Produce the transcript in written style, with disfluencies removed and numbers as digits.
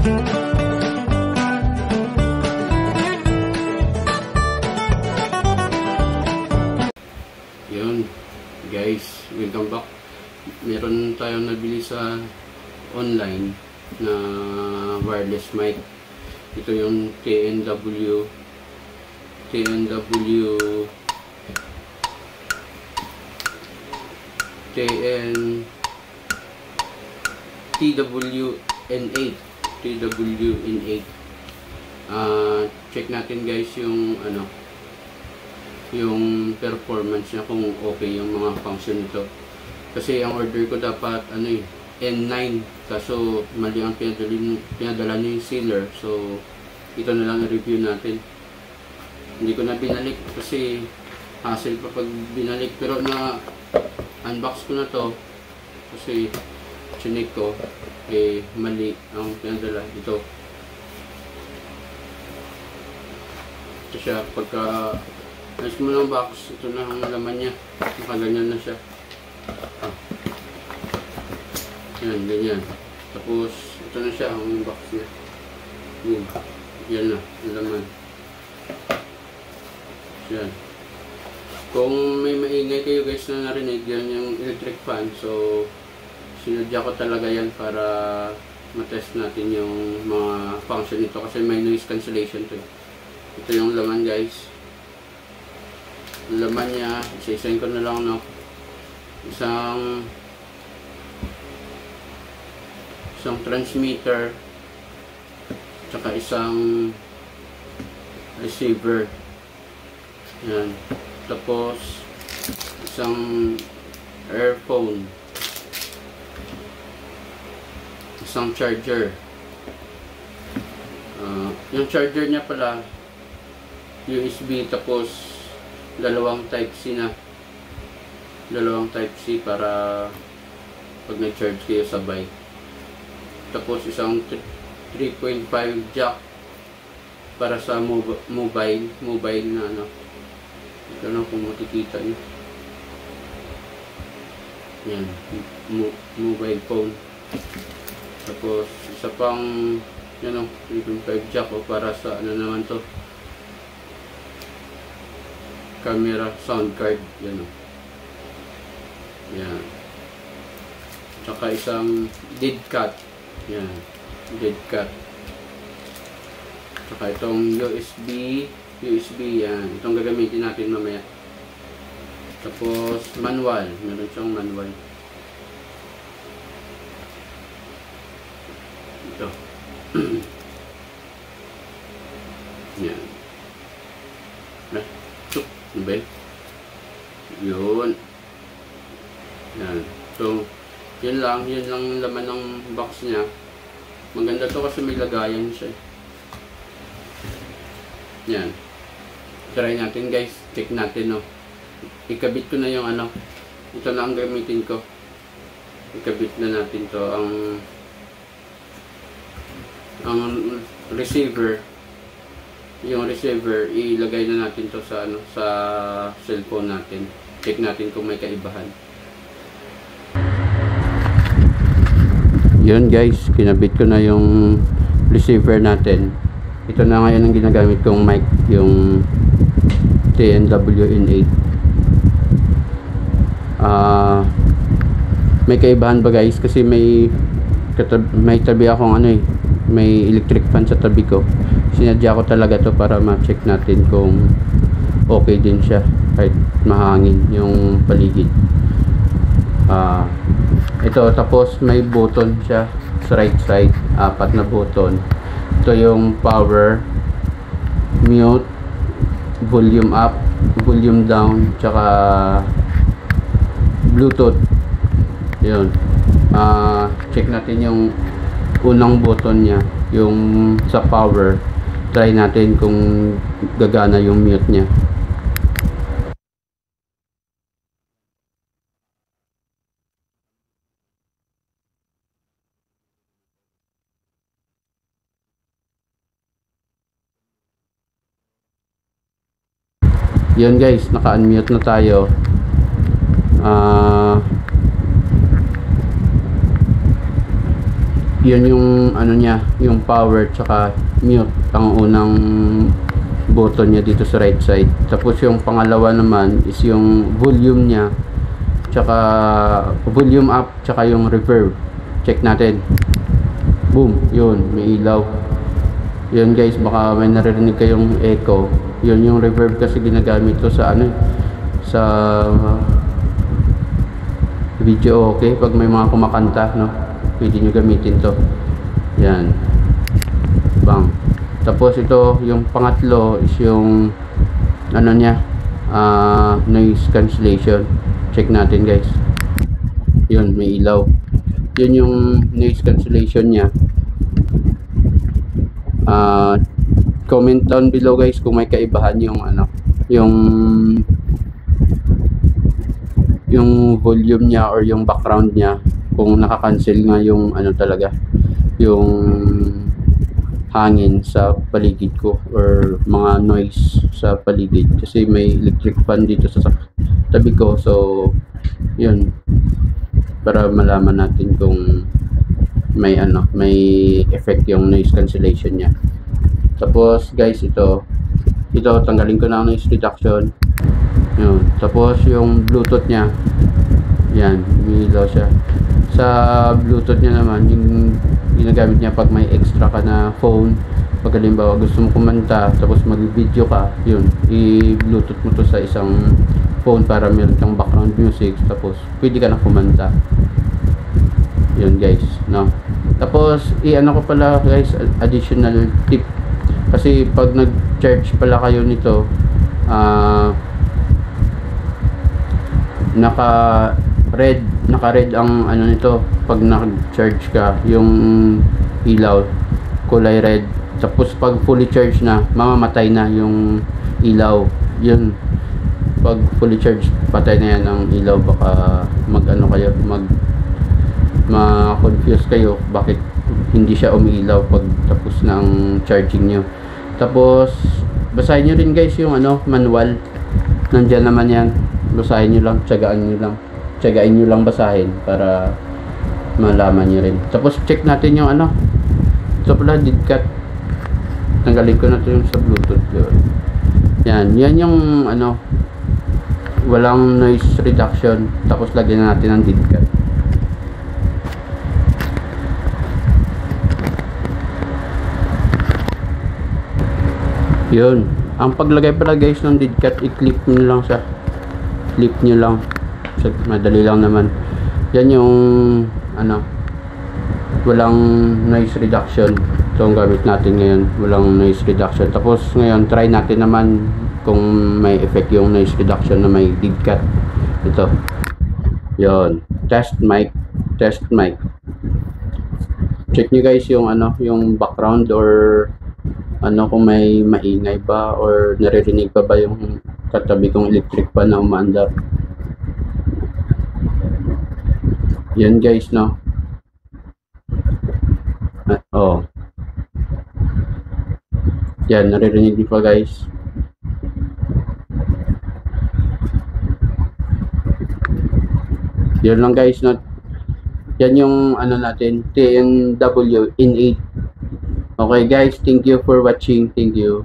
Yun guys, welcome back. Meron tayong nabili sa online na wireless mic. Ito yung TNW TWN8. Check natin guys yung yung performance niya, kung okay yung mga function nito. Kasi ang order ko dapat N9, kaso mali ang pinadala niya yung sealer. So ito na lang i-review natin. Hindi ko na binalik kasi hassle pa pag binalik, pero na unbox ko na to kasi chinik ko mali ang pinadala. Ito siya, pagka ayos mo ng box, ito na ang laman niya. Nakaganyan na siya. Yan, ganyan. Tapos ito na siya ang box niya. Yan na ang laman. Yan. Kung may maingay kayo guys na narinig, yan yung electric fan. So sinadya ko talaga yan para matest natin yung mga function nito, kasi may noise cancellation to. Ito yung laman guys. Laman niya, isa-isain ko na lang, no? Isang transmitter, tsaka isang receiver. Yan. Tapos isang earphone, isang charger. Yung charger niya pala USB, tapos dalawang type C para pag nag-charge kayo sabay. Tapos isang 3.5 jack para sa mobile na ito na kung makikita nyo. Yan, mobile phone. Tapos isa pang 3.5 jack para sa naman to, camera sound card. Yan yan. Tsaka isang dead cat. Yan, dead cat. Tsaka itong USB yan. Itong gagamitin natin mamaya. Tapos manual, meron siyang manual. Ito. Yan. Okay. Yun. Yan. So, yun lang laman ng box niya. Maganda to kasi may lagayan siya. Yan. Try natin guys. Check natin, no. Ikabit ko na yung ito na ang gamitin ko. Ikabit na natin to. Ang receiver. Yung receiver, ilagay na natin to sa sa cellphone natin. Check natin kung may kaibahan. Yun guys, kinabit ko na yung receiver natin. Ito na ngayon ang ginagamit kong mic, yung TNWN8. May kaibahan ba guys, kasi may tabi akong may electric fan sa tabi ko. Sinadya ko talaga to para ma-check natin kung okay din siya kahit mahangin yung paligid. Ito, tapos may button siya sa right side, 4 na button. Ito yung power, mute, volume up, volume down, tsaka Bluetooth. Yun. Check natin yung unang button niya, yung sa power. Try natin kung gagana yung mute niya. Yun guys, naka-unmute na tayo. Yun yung ano niya, yung power tsaka mute ang unang button niya dito sa right side. Tapos yung pangalawa naman is yung volume niya, tsaka volume up, tsaka yung reverb. Check natin. Boom, yun, may ilaw. Yun guys, baka may naririnig kayong echo. Yun yung reverb kasi ginagamit to sa ano, sa video. Okay, pag may mga kumakanta, no, pwede nyo gamitin to. Yan, bang. Tapos ito yung pangatlo is yung ano niya, noise cancellation. Check natin guys. Yun, may ilaw. Yun yung noise cancellation niya. Comment down below guys kung may kaibahan yung ano, yung volume niya or yung background niya, kung naka-cancel nga yung ano talaga, yung hangin sa paligid ko or mga noise sa paligid, kasi may electric fan dito sa tabi ko. So yun, para malaman natin kung may ano, may effect yung noise cancellation niya. Tapos guys, ito tanggalin ko na ang noise reduction. Yun. Tapos yung bluetooth niya, yan, may ilaw siya. Sa bluetooth niya naman, yung ginagamit niya pag may extra ka na phone, pag halimbawa gusto mo kumanta tapos mag-video ka, yun, i-bluetooth mo to sa isang phone para meron kang background music, tapos pwede ka na kumanta. Yun guys, no. Tapos i-ano ko pala guys, additional tip, kasi pag nag-charge pala kayo nito, naka red ang ano nito. Pag nag-charge ka, yung ilaw kulay red. Tapos pag fully charged na, mamamatay na yung ilaw. Yun, pag fully charged, patay na yan ang ilaw. Baka mag-ano kayo, ma-confuse kayo bakit hindi siya umiilaw pag tapos na ang charging nyo. Tapos basahin nyo rin guys yung ano, manual, nandyan naman yan. Basahin nyo lang, tsagain nyo lang basahin para malaman nyo rin. Tapos check natin yung ano, ito pala, dead cat. Tanggalin ko na ito yung sa bluetooth. Yan yung ano, walang noise reduction. Tapos lagyan natin ang dead cat. Yun, ang paglagay pala guys ng dead cat, i-clip nyo lang siya. Clip nyo lang, madali lang naman. Yan yung ano, walang noise reduction. Ito ang gamit natin ngayon, walang noise reduction. Tapos ngayon try natin naman kung may effect yung noise reduction na may dead cat. Ito, yon, test mic. Check nyo guys yung ano, yung background or ano, kung may maingay ba or naririnig pa ba yung katabi kong electric fan na umaandar. Yan guys, no. Oh, yan, naririnig din pa guys. Yan lang guys, no. Yan yung ano natin, TNW in 8. Okay guys, thank you for watching. Thank you.